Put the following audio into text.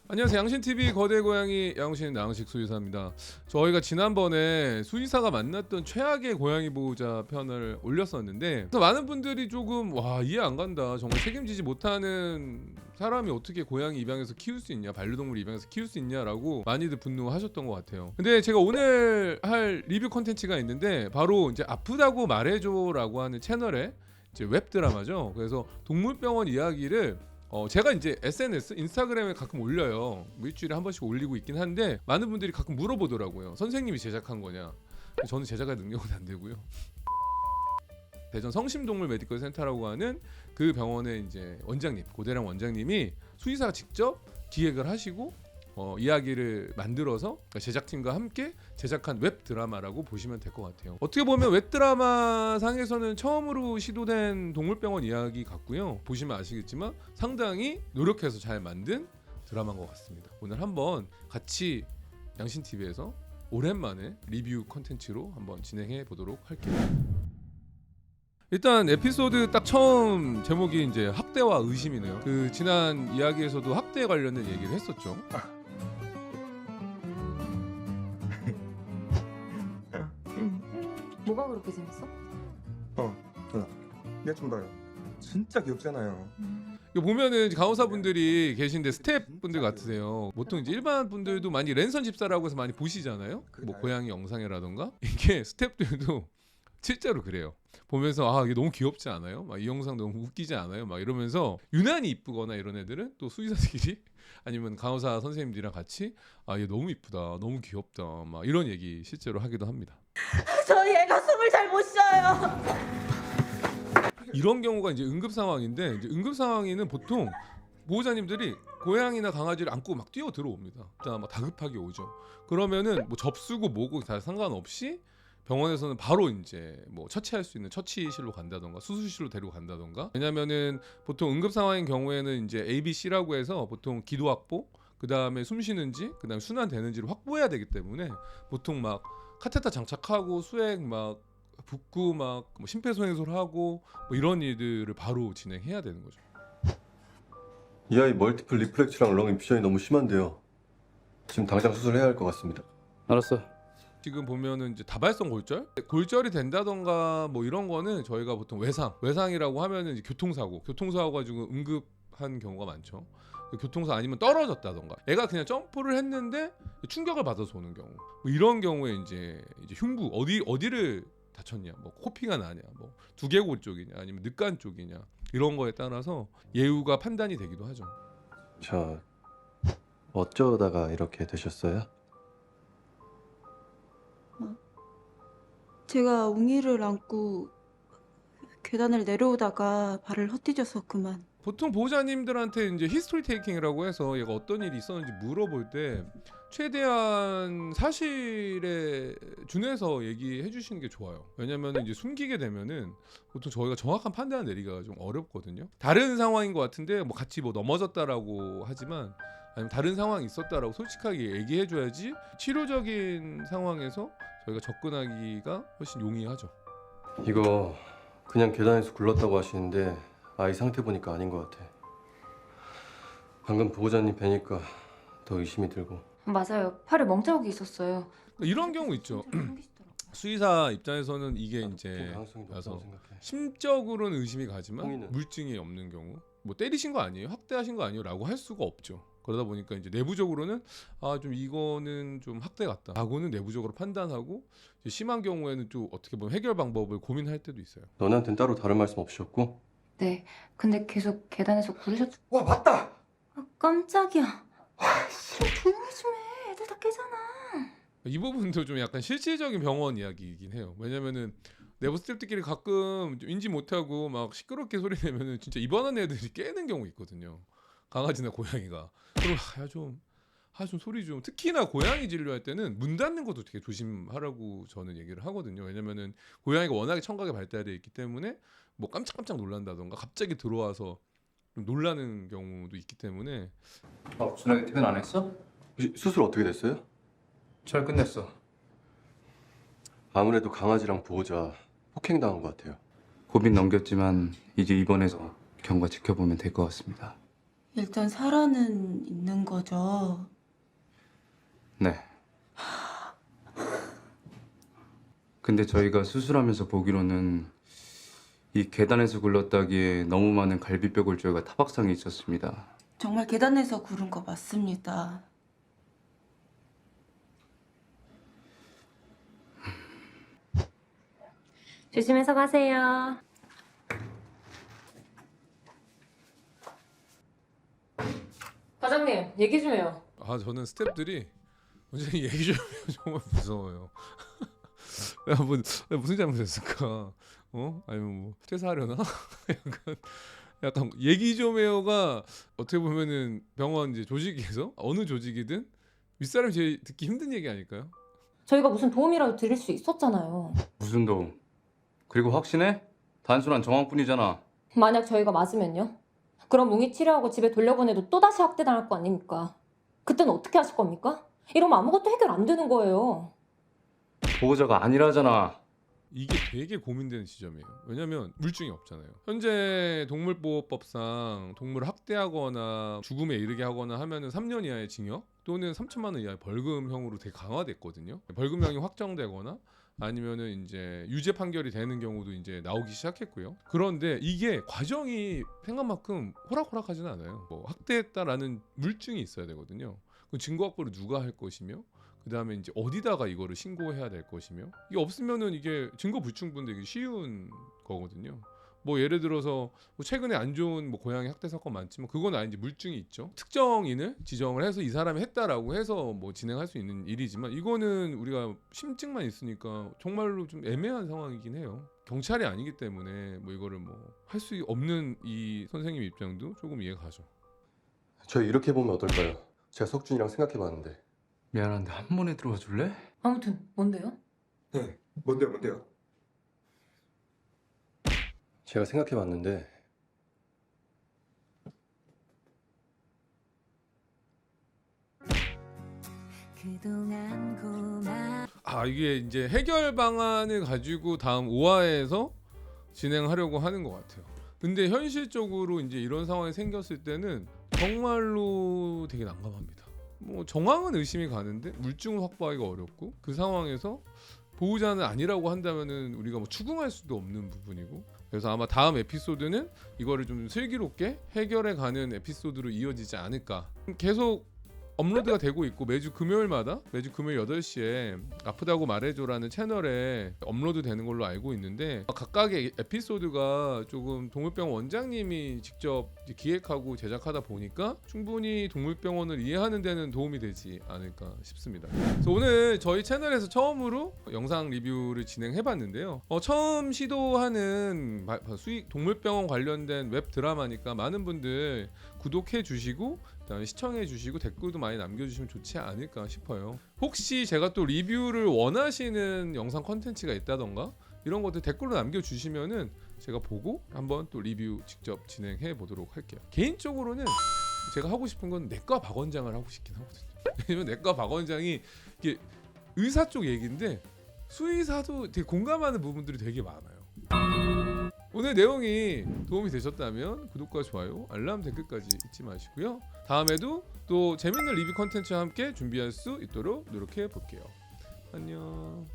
안녕하세요. 양신TV 거대 고양이 양신 나항식 수의사입니다. 저희가 지난번에 수의사가 만났던 최악의 고양이 보호자 편을 올렸었는데 그래서 많은 분들이 조금 와 이해 안 간다. 정말 책임지지 못하는 사람이 어떻게 고양이 입양해서 키울 수 있냐, 반려동물 입양해서 키울 수 있냐라고 많이들 분노하셨던 것 같아요. 근데 제가 오늘 할 리뷰 콘텐츠가 있는데 바로 이제 아프다고 말해줘라고 하는 채널의 이제 웹 드라마죠. 그래서 동물병원 이야기를 제가 이제 SNS, 인스타그램에 가끔 올려요. 뭐 일주일에 한 번씩 올리고 있긴 한데 많은 분들이 가끔 물어보더라고요. 선생님이 제작한 거냐? 저는 제작할 능력은 안 되고요. 대전 성심동물 메디컬 센터라고 하는 그 병원의 이제 원장님, 고대랑 원장님이 수의사가 직접 기획을 하시고 이야기를 만들어서 그러니까 제작팀과 함께 제작한 웹 드라마라고 보시면 될 것 같아요. 어떻게 보면 웹 드라마 상에서는 처음으로 시도된 동물병원 이야기 같고요. 보시면 아시겠지만 상당히 노력해서 잘 만든 드라마인 것 같습니다. 오늘 한번 같이 양신TV에서 오랜만에 리뷰 컨텐츠로 한번 진행해 보도록 할게요. 일단 에피소드 딱 처음 제목이 이제 학대와 의심이네요. 그 지난 이야기에서도 학대에 관련된 얘기를 했었죠. 뭐가 그렇게 재밌어? 누나 내가 좀 봐요. 진짜 귀엽잖아요. 이거 보면은 간호사분들이 계신데 스태프분들 같으세요. 보통 이제 일반 분들도 많이 랜선 집사라고 해서 많이 보시잖아요. 뭐 고양이 영상이라던가 이게 스태프들도 실제로 그래요. 보면서 아 이게 너무 귀엽지 않아요? 막 이 영상 너무 웃기지 않아요? 막 이러면서 유난히 이쁘거나 이런 애들은 또 수의사들끼리 아니면 간호사 선생님들이랑 같이 아 얘 너무 이쁘다, 너무 귀엽다, 막 이런 얘기 실제로 하기도 합니다. 저 얘가 숨을 잘 못 쉬어요. 이런 경우가 이제 응급 상황인데 이제 응급 상황에는 보통 보호자님들이 고양이나 강아지를 안고 막 뛰어 들어옵니다. 일단 막 다급하게 오죠. 그러면은 뭐 접수고 뭐고 다 상관없이 병원에서는 바로 이제 뭐 처치할 수 있는 처치실로 간다던가 수술실로 데리고 간다던가. 왜냐면은 보통 응급 상황인 경우에는 이제 ABC라고 해서 보통 기도 확보, 그 다음에 숨 쉬는지, 그 다음에 순환 되는지를 확보해야 되기 때문에 보통 막 카테터 장착하고 수액 막 붓고 막뭐 심폐소생술 하고 뭐 이런 일들을 바로 진행해야 되는 거죠. 이 아이 멀티플 리플렉스랑 렁 인피션이 너무 심한데요. 지금 당장 수술해야 할 것 같습니다. 알았어. 지금 보면은 이제 다발성 골절이 된다던가 뭐 이런 거는 저희가 보통 외상이라고 하면은 이제 교통사고 가지고 응급한 경우가 많죠. 교통사 아니면 떨어졌다던가 애가 그냥 점프를 했는데 충격을 받아서 오는 경우 뭐 이런 경우에 이제 흉부 어디를 다쳤냐, 뭐 코피가 나냐, 뭐 두개골 쪽이냐, 아니면 늑간 쪽이냐 이런 거에 따라서 예후가 판단이 되기도 하죠. 자, 어쩌다가 이렇게 되셨어요? 제가 웅이를 안고 계단을 내려오다가 발을 헛디뎌서 그만. 보통 보호자님들한테 이제 히스토리 테이킹이라고 해서 얘가 어떤 일이 있었는지 물어볼 때 최대한 사실에 준해서 얘기해 주시는 게 좋아요. 왜냐면 이제 숨기게 되면은 보통 저희가 정확한 판단을 내리기가 좀 어렵거든요. 다른 상황인 것 같은데 뭐 같이 뭐 넘어졌다라고 하지만 아니면 다른 상황이 있었다라고 솔직하게 얘기해 줘야지 치료적인 상황에서 저희가 접근하기가 훨씬 용이하죠. 이거 그냥 계단에서 굴렀다고 하시는데 아이 상태 보니까 아닌 것 같아. 방금 보호자님 뵈니까 더 의심이 들고. 맞아요. 팔에 멍자국이 있었어요. 이런 경우 있죠. 수의사 입장에서는 이게 이제 가능성이 와서 높다고 생각해. 심적으로는 의심이 가지만 홍이는? 물증이 없는 경우 뭐 때리신 거 아니에요? 학대하신 거 아니에요? 라고 할 수가 없죠. 그러다 보니까 이제 내부적으로는 아 좀 이거는 좀 학대 같다 라고는 내부적으로 판단하고 이제 심한 경우에는 좀 어떻게 보면 해결 방법을 고민할 때도 있어요. 너네한텐 따로 다른 말씀 없으셨고? 네. 근데 계속 계단에서 구르셨죠? 와 맞다. 아, 깜짝이야. 좀 조용히 좀 해. 애들 다 깨잖아. 이 부분도 좀 약간 실질적인 병원 이야기이긴 해요. 왜냐면은 내부 스태프들끼리 가끔 좀 인지 못하고 막 시끄럽게 소리 내면은 진짜 입원한 애들이 깨는 경우 있거든요. 강아지나 고양이가. 그럼 좀 소리 좀 특히나 고양이 진료할 때는 문 닫는 것도 되게 조심하라고 저는 얘기를 하거든요. 왜냐면은 고양이가 워낙에 청각이 발달되어 있기 때문에 뭐 깜짝깜짝 놀란다던가 갑자기 들어와서 좀 놀라는 경우도 있기 때문에 준하게 퇴근 안 했어? 혹시 수술 어떻게 됐어요? 잘 끝냈어. 아무래도 강아지랑 보호자 폭행당한 것 같아요. 고민 넘겼지만 이제 입원해서 경과 지켜보면 될 것 같습니다. 일단 살아는 있는 거죠. 네. 근데 저희가 수술하면서 보기로는 이 계단에서 굴렀다기에 너무 많은 갈비뼈 골절과 타박상이 있었습니다. 정말 계단에서 구른 거 맞습니다. 조심해서 가세요. 과장님, 얘기 좀 해요. 아 저는 스태프들이 완전히 얘기 좀 해요. 정말 무서워요. 야, 뭐, 내가 무슨 잘못했을까? 아니면 뭐 퇴사하려나? 약간 얘기 좀 해요가 어떻게 보면은 병원 이제 조직에서 어느 조직이든 윗사람이 제일 듣기 힘든 얘기 아닐까요? 저희가 무슨 도움이라도 드릴 수 있었잖아요. 무슨 도움? 그리고 확신해? 단순한 정황뿐이잖아. 만약 저희가 맞으면요? 그럼 뭉이 치료하고 집에 돌려보내도 또다시 학대당할 거 아닙니까? 그때는 어떻게 하실 겁니까? 이러면 아무것도 해결 안 되는 거예요. 보호자가 아니라잖아. 이게 되게 고민되는 지점이에요. 왜냐면 물증이 없잖아요. 현재 동물보호법상 동물을 학대하거나 죽음에 이르게 하거나 하면은 3년 이하의 징역 또는 3천만 원 이하의 벌금형으로 되게 강화됐거든요. 벌금형이 확정되거나 아니면은 이제 유죄 판결이 되는 경우도 이제 나오기 시작했고요. 그런데 이게 과정이 생각만큼 호락호락하지는 않아요. 뭐 학대했다라는 물증이 있어야 되거든요. 그 증거 확보를 누가 할 것이며 그 다음에 이제 어디다가 이거를 신고해야 될 것이며 이게 없으면은 이게 증거 불충분도 이게 쉬운 거거든요. 뭐 예를 들어서 뭐 최근에 안 좋은 뭐 고양이 학대 사건 많지만 그건 아닌지 물증이 있죠. 특정인을 지정을 해서 이 사람이 했다라고 해서 뭐 진행할 수 있는 일이지만 이거는 우리가 심증만 있으니까 정말로 좀 애매한 상황이긴 해요. 경찰이 아니기 때문에 뭐 이거를 뭐 할 수 없는 이 선생님 입장도 조금 이해가 가죠. 저희 이렇게 보면 어떨까요? 제가 석준이랑 생각해봤는데 미안한데 한 번에 들어와 줄래? 아무튼 뭔데요? 네, 뭔데요? 제가 생각해봤는데 아 이게 이제 해결 방안을 가지고 다음 5화에서 진행하려고 하는 것 같아요. 근데 현실적으로 이제 이런 상황이 생겼을 때는 정말로 되게 난감합니다. 뭐 정황은 의심이 가는데 물증을 확보하기가 어렵고 그 상황에서 보호자는 아니라고 한다면은 우리가 뭐 추궁할 수도 없는 부분이고 그래서 아마 다음 에피소드는 이거를 좀 슬기롭게 해결해 가는 에피소드로 이어지지 않을까. 계속 업로드가 되고 있고 매주 금요일마다 매주 금요일 8시에 아프다고 말해줘라는 채널에 업로드 되는 걸로 알고 있는데 각각의 에피소드가 조금 동물병원 원장님이 직접 기획하고 제작하다 보니까 충분히 동물병원을 이해하는 데는 도움이 되지 않을까 싶습니다. 그래서 오늘 저희 채널에서 처음으로 영상 리뷰를 진행해봤는데요. 처음 시도하는 수익 동물병원 관련된 웹 드라마니까 많은 분들 구독해 주시고 그다음에 시청해 주시고 댓글도 많이 남겨주시면 좋지 않을까 싶어요. 혹시 제가 또 리뷰를 원하시는 영상 컨텐츠가 있다던가 이런 것들 댓글로 남겨주시면은 제가 보고 한번 또 리뷰 직접 진행해 보도록 할게요. 개인적으로는 제가 하고 싶은 건 내과 박원장을 하고 싶긴 하거든요. 왜냐면 내과 박원장이 이게 의사 쪽 얘기인데 수의사도 되게 공감하는 부분들이 되게 많아요. 오늘 내용이 도움이 되셨다면 구독과 좋아요, 알람 댓글까지 잊지 마시고요. 다음에도 또 재밌는 리뷰 컨텐츠와 함께 준비할 수 있도록 노력해 볼게요. 안녕.